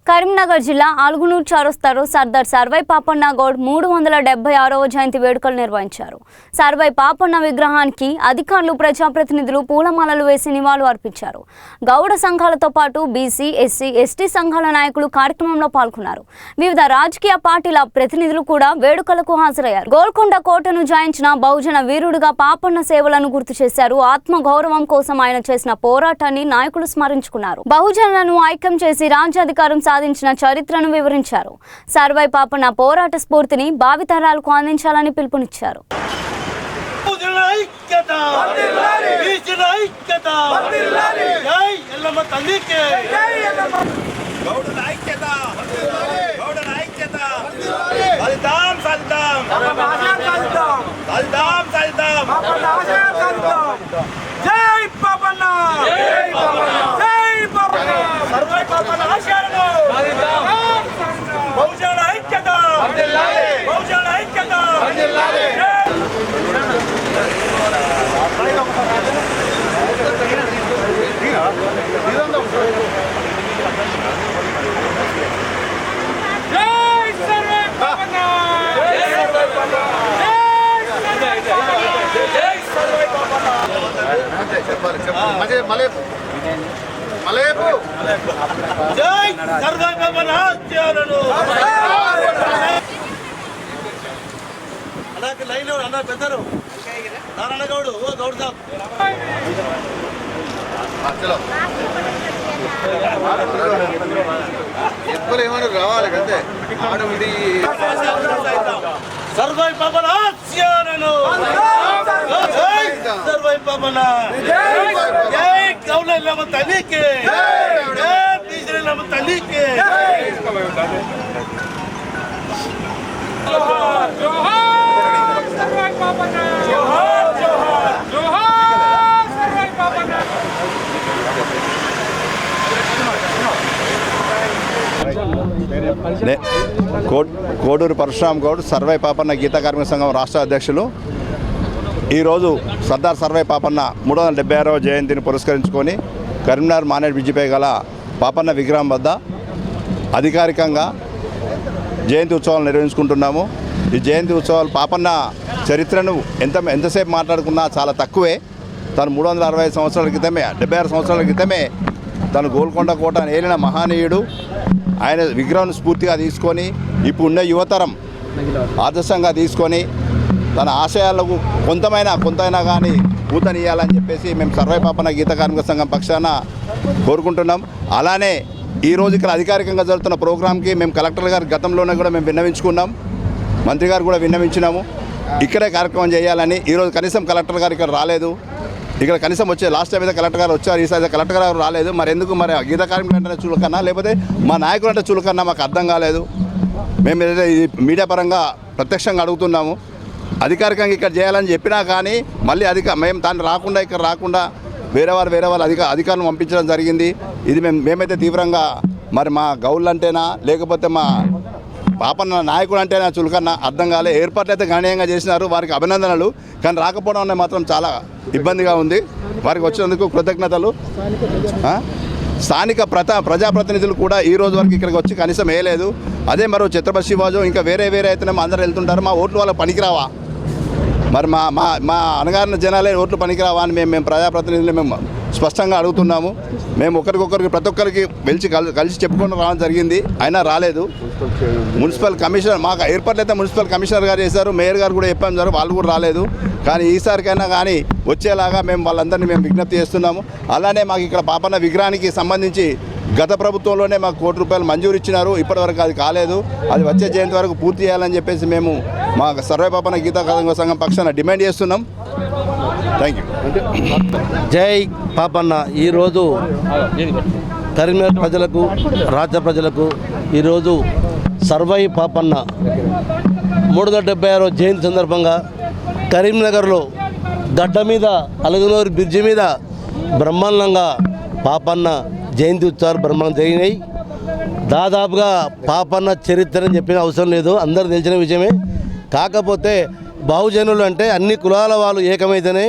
కరీంనగర్ జిల్లా ఆల్గునూర్ చౌరస్తాలో సర్దార్ సర్వై పాపన్న గౌడ్ 376వ జయంతి వేడుకలు నిర్వహించారు. సర్వై పాపన్న విగ్రహానికి అధికారులు ప్రజాప్రతినిధులు పూలమాలలు వేసి నివాళులు అర్పించారు. గౌడ సంఘాలతో పాటు బీసీ, ఎస్సీ, ఎస్టీ సంఘాల నాయకులు కార్యక్రమంలో పాల్గొన్నారు. వివిధ రాజకీయ పార్టీల ప్రతినిధులు కూడా వేడుకలకు హాజరయ్యారు. గోల్కొండ కోటను జయించిన బహుజన వీరుడుగా పాపన్న సేవలను గుర్తు చేశారు. ఆత్మ గౌరవం కోసం ఆయన చేసిన పోరాటాన్ని నాయకులు స్మరించుకున్నారు. బహుజనులను ఐక్యం చేసి రాజ్యాధికారం సాధించిన చరిత్రను వివరించారు. సర్వై పాపన్న పోరాట స్ఫూర్తిని భావితరాలకు అందించాలని పిలుపునిచ్చారు. రావాలి కంటే సర్వై పాపన సర్వై పాపన జై గౌడ తల్లికి తల్లికి కోడూరు పరశురామ్ గౌడ్ సర్వై పాపన్న గీతా కార్మిక సంఘం రాష్ట్ర అధ్యక్షులు. ఈరోజు సర్దార్ సర్వై పాపన్న 376వ జయంతిని పురస్కరించుకొని కరీంనగర్ మానేడ్ బ్రిడ్జిపై గల పాపన్న విగ్రహం వద్ద అధికారికంగా జయంతి ఉత్సవాలు నిర్వహించుకుంటున్నాము. ఈ జయంతి ఉత్సవాలు పాపన్న చరిత్రను ఎంతసేపు మాట్లాడుకున్నా చాలా తక్కువే. తను 360 సంవత్సరాల క్రితమే 76 సంవత్సరాల క్రితమే తను గోల్కొండ కోట ఏలిన మహానీయుడు. ఆయన విగ్రహం స్ఫూర్తిగా తీసుకొని ఇప్పుడున్న యువతరం ఆదర్శంగా తీసుకొని తన ఆశయాలకు కొంతైనా కానీ ఊతనియాలని చెప్పేసి మేము సర్వై పాపన్న గీతా కార్మిక సంఘం పక్షాన కోరుకుంటున్నాం. అలానే ఈరోజు ఇక్కడ అధికారికంగా జరుగుతున్న ప్రోగ్రాంకి మేము కలెక్టర్ గారి గతంలోనే కూడా మేము విన్నవించుకున్నాం, మంత్రి గారు కూడా విన్నవించినాము. ఇక్కడే కార్యక్రమం చేయాలని. ఈరోజు కనీసం కలెక్టర్ గారు ఇక్కడ రాలేదు. ఇక్కడ కనీసం వచ్చే లాస్ట్ టైం అయితే కలెక్టర్ గారు వచ్చారు, ఈసారి కలెక్టర్ గారు రాలేదు. మరి ఎందుకు? మరి గీతా కార్మికులు అంటే చులకన్నా లేకపోతే మా నాయకులు అంటే చులకన్నా మాకు అర్థం కాలేదు. మేము ఏదైతే మీడియా పరంగా ప్రత్యక్షంగా అడుగుతున్నాము. అధికారికంగా ఇక్కడ చేయాలని చెప్పినా కానీ మళ్ళీ మేము దాన్ని ఇక్కడ రాకుండా వేరే వాళ్ళు అధికారులను పంపించడం జరిగింది. ఇది మేమైతే తీవ్రంగా మరి మా గౌళ్ళు అంటేనా లేకపోతే మా పాపన్న నాయకుడు అంటేనా చులకన్నా అర్థం కాలే. ఏర్పాట్లు అయితే గణనీయంగా చేసినారు, వారికి అభినందనలు. కానీ రాకపోవడం అనేది మాత్రం చాలా ఇబ్బందిగా ఉంది. వారికి వచ్చినందుకు కృతజ్ఞతలు. స్థానిక ప్రజాప్రతినిధులు కూడా ఈ రోజు వరకు ఇక్కడికి వచ్చి కనీసం వేయలేదు. అదే మరో ఛత్రపతి శివాజీ ఇంకా వేరే అయితేనేమో అందరూ వెళ్తుంటారు. మా ఓట్లు వాళ్ళకి పనికిరావా? మరి మా అనగారిన జనాలే ఓట్లు పనికిరావా అని మేము ప్రజాప్రతినిధులు మేము స్పష్టంగా అడుగుతున్నాము. మేము ఒకరికొకరికి ప్రతి ఒక్కరికి కలిసి చెప్పుకొని రావడం జరిగింది, అయినా రాలేదు. మున్సిపల్ కమిషనర్ మాకు ఏర్పాట్లు అయితే మున్సిపల్ కమిషనర్ గారు చేశారు, మేయర్ గారు కూడా చెప్పారు, వాళ్ళు కూడా రాలేదు. కానీ ఈసారికైనా కానీ వచ్చేలాగా మేము వాళ్ళందరినీ విజ్ఞప్తి చేస్తున్నాము. అలానే మాకు ఇక్కడ పాపన్న విగ్రహానికి సంబంధించి గత ప్రభుత్వంలోనే మాకు ₹1 కోటి మంజూరు ఇచ్చినారు, ఇప్పటివరకు అది కాలేదు. అది వచ్చే జయంతి వరకు పూర్తి చేయాలని చెప్పేసి మేము మా సర్వై పాపన్న గీతా కార్మిక సంఘం పక్షాన డిమాండ్ చేస్తున్నాం. Thank you. జై పాపన్న. ఈరోజు కరీంనగర్ ప్రజలకు, రాష్ట్ర ప్రజలకు ఈరోజు సర్వై పాపన్న 376వ జయంతి సందర్భంగా కరీంనగర్లో గడ్డ మీద అలగనూరు బ్రిడ్జి మీద బ్రహ్మాండంగా పాపన్న జయంతి ఉత్సవాలు బ్రహ్మాండం జరిగినాయి. దాదాపుగా పాపన్న చరిత్ర అని చెప్పిన అవసరం లేదు, అందరూ తెలిసిన విషయమే. కాకపోతే బహుజనులు అంటే అన్ని కులాల వాళ్ళు ఏకమైతేనే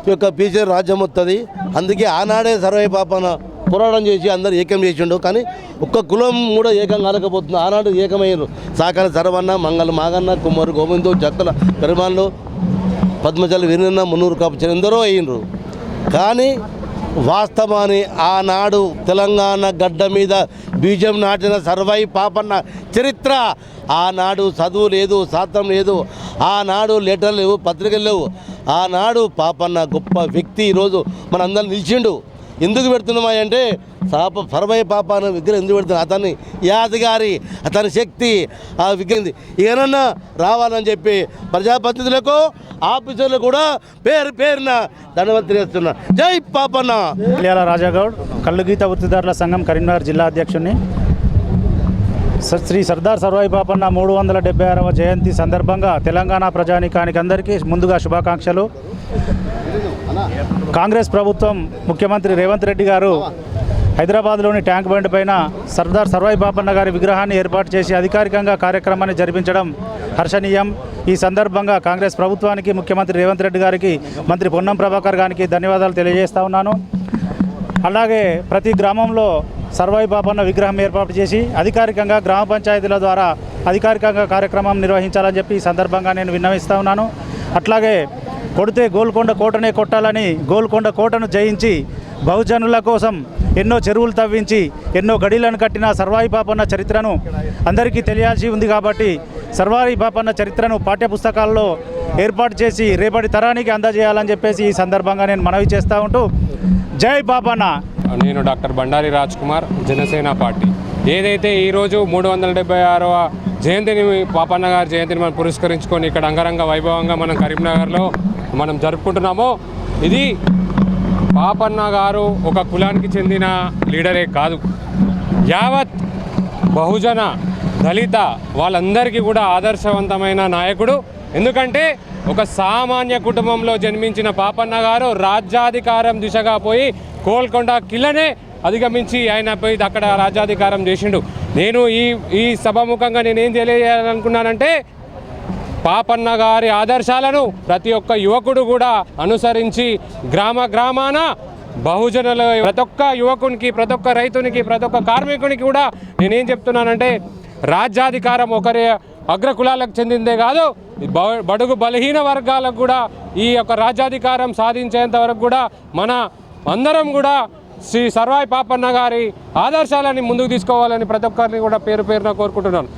ఈ యొక్క పీచర్ రాజ్యం వస్తుంది. అందుకే ఆనాడే సర్వై పాపన్న పోరాటం చేసి అందరు ఏకం చేసిండు. కానీ ఒక్క కులం కూడా ఏకం కాలేకపోతుంది. ఆనాడు ఏకమయ్యారు. సాకల సరవన్న, మంగళ మాగన్న, కుమ్మరు గోవిందు, జక్కల పెరుమాన్లు, పద్మజల వీరన్న, మున్నూరు కాపు ఎందరో అయ్యిండ్రు. కానీ వాస్తవాన్ని ఆనాడు తెలంగాణ గడ్డ మీద బీజం నాటిన సర్వాయి పాపన్న చరిత్ర. ఆనాడు చదువు లేదు, శాస్త్రం లేదు, ఆనాడు లెటర్లు లేవు, పత్రికలు లేవు. ఆనాడు పాపన్న గొప్ప వ్యక్తి ఈరోజు మనందరం నిలిచిండు. ఎందుకు పెడుతున్నామా అంటే సర్వాయి పాపన్న విగ్రహం ఎందుకు పెడుతున్నాం? అతన్ని యాదగారి, అతని శక్తి, ఆ విగ్రహం ఏమన్నా రావాలని చెప్పి ప్రజాప్రతినిధులకు, ఆఫీసర్లు కూడా పేరున ధన్యవాదాలు తెలియజేస్తున్నా. జై పాపన్న. ఇలియాల రాజాగౌడ్, కళ్ళుగీత వృత్తిదారుల సంఘం కరీంనగర్ జిల్లా అధ్యక్షుడిని. శ్రీ సర్దార్ సర్వాయి పాపన్న 376వ జయంతి సందర్భంగా తెలంగాణ ప్రజానీకానికి అందరికీ ముందుగా శుభాకాంక్షలు. కాంగ్రెస్ ప్రభుత్వం ముఖ్యమంత్రి రేవంత్ రెడ్డి గారు హైదరాబాద్లోని ట్యాంక్ బండ్ పైన సర్దార్ సర్వాయి పాపన్న గారి విగ్రహాన్ని ఏర్పాటు చేసి అధికారికంగా కార్యక్రమాన్ని జరిపించడం హర్షణీయం. ఈ సందర్భంగా కాంగ్రెస్ ప్రభుత్వానికి, ముఖ్యమంత్రి రేవంత్ రెడ్డి గారికి, మంత్రి పొన్నం ప్రభాకర్ గారికి ధన్యవాదాలు తెలియజేస్తా ఉన్నాను. అలాగే ప్రతి గ్రామంలో సర్వాయి పాపన్న విగ్రహం ఏర్పాటు చేసి అధికారికంగా గ్రామ పంచాయతీల ద్వారా అధికారికంగా కార్యక్రమం నిర్వహించాలని చెప్పి ఈ సందర్భంగా నేను విన్నవిస్తూ ఉన్నాను. అట్లాగే కొడితే గోల్కొండ కోటనే కొట్టాలని గోల్కొండ కోటను జయించి బహుజనుల కోసం ఎన్నో చెరువులు తవ్వించి ఎన్నో గడిలను కట్టిన సర్వాయి పాపన్న చరిత్రను అందరికీ తెలియాల్సి ఉంది. కాబట్టి సర్వాయి పాపన్న చరిత్రను పాఠ్యపుస్తకాల్లో ఏర్పాటు చేసి రేపటి తరానికి అందజేయాలని చెప్పేసి ఈ సందర్భంగా నేను మనవి చేస్తూ ఉంటూ జై పాపన్న. నేను డాక్టర్ బండారి రాజ్ కుమార్, జనసేన పార్టీ. ఏదైతే ఈరోజు 376వ జయంతిని, పాపన్న గారి జయంతిని మనం పురస్కరించుకొని ఇక్కడ అంగరంగ వైభవంగా మనం కరీంనగర్లో మనం జరుపుకుంటున్నామో, ఇది పాపన్న గారు ఒక కులానికి చెందిన లీడరే కాదు, యావత్ బహుజన, దళిత వాళ్ళందరికీ కూడా ఆదర్శవంతమైన నాయకుడు. ఎందుకంటే ఒక సామాన్య కుటుంబంలో జన్మించిన పాపన్న గారు రాజ్యాధికారం దిశగా పోయి గోల్కొండ కిల్లనే అధిగమించి ఆయన పోయి అక్కడ రాజ్యాధికారం చేసిండు. నేను ఈ సభాముఖంగా నేనేం తెలియజేయాలనుకున్నానంటే, పాపన్న గారి ఆదర్శాలను ప్రతి ఒక్క యువకుడు కూడా అనుసరించి గ్రామాన బహుజనుల ప్రతి ఒక్క యువకునికి, ప్రతి ఒక్క రైతునికి, ప్రతి ఒక్క కార్మికునికి కూడా నేనేం చెప్తున్నానంటే, రాజ్యాధికారం ఒకరి అగ్రకులాలకు చెందిందే కాదు, బడుగు బలహీన వర్గాలకు కూడా ఈ యొక్క రాజ్యాధికారం సాధించేంత వరకు కూడా మన అందరం కూడా శ్రీ సర్వాయి పాపన్న గారి ఆదర్శాలని ముందుకు తీసుకోవాలని ప్రతి ఒక్కరిని కూడా పేరు పేరున కోరుకుంటున్నాను.